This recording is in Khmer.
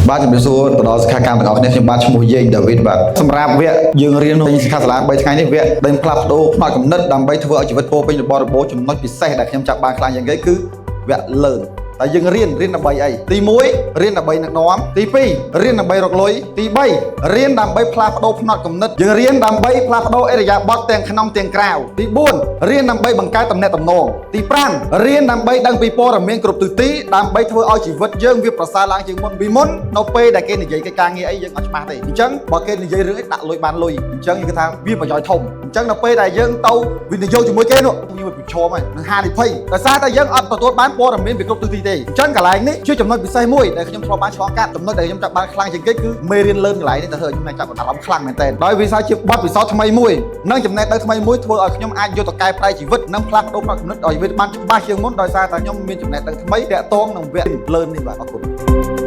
បាទជំរាបសួរទៅដល់សិក្ខាកាមទាំងអស់គ្នាខ្ញុំបាទឈ្មោះយេងដាវីតបាទសម្រាប់វគ្គយើងរៀននៅសិក្ខាសាលា3ថ្ងៃនេះវគ្គដែលផ្លាស់ប្ដូរផ្នត់គំនិតដើម្បីធ្វើឲ្យជីវិតពោពេញរបបចំណុចពិសេសដែលខ្ញុំចាប់បានខ្លាំងយ៉ាងនេះគឺវគ្គ learn តែយើងរៀនដើម្បីអីទី1រៀនដើម្បីដឹកនាំទី2រៀនដើម្បីរកលុយទី3រៀនដើម្បីផ្លាស់ប្ដូរផ្នត់គំនិតយើងរៀនដើម្បីផ្លាស់ប្ដូរអរិយាប័ត្រទាំងក្នុងទាំងក្រៅទី4រៀនដើម្បីបង្កើតទំនាក់ទំនងទី5រៀនដើម្បីដឹងពីព័ត៌មានគ្រប់ទិសទីដើម្បីធ្វើឲ្យជីវិតយើងវាប្រសើរឡើងជាងមុនពីមុននៅពេលដែលគេនិយាយកិច្ចការងារអីយើងអត់ច្បាស់ទេអញ្ចឹងបើគេនិយាយរឿងអីដាក់លុយបានលុយអញ្ចឹងយើងគិតថាវាប្រយោជន៍ធំអញ្ចឹងនៅពេលដែលយើងទៅវិនិយោគជាមួយគេនោះយើងប្រឈមហើយនឹងហានិភ័យដោយសារតែយើងអត់ទទួលបានព័ត៌មានពីគ្រប់ទិសទីទេអញ្ចឹងកន្លែងនេះជាចំណុចពិសេសមួយដែលខ្ញុំធ្លាប់បានឆ្លងកាត់ចំណុចដែលខ្ញុំចាប់បានខ្លាំងជាងគេគឺមេរៀនលឿនកន្លែងនេះទៅធ្វើខ្ញុំចាប់អារម្មណ៍ខ្លាំងមែនទែនដោយវាជាបទពិសោធន៍ថ្មីមួយនិងចំណេះដឹងថ្មីមួយធ្វើឲ្យខ្ញុំអាចយកទៅកែប្រែជីវិតនិងផ្លាស់ប្ដូរផ្នត់គំនិតឲ្យវាបានច្បាស់ជាងមុនដោយសារតែខ្ញុំមានចំណេះដឹងថ្មីទាក់ទងនឹងវគ្គលឿននេះបាទអរគុណ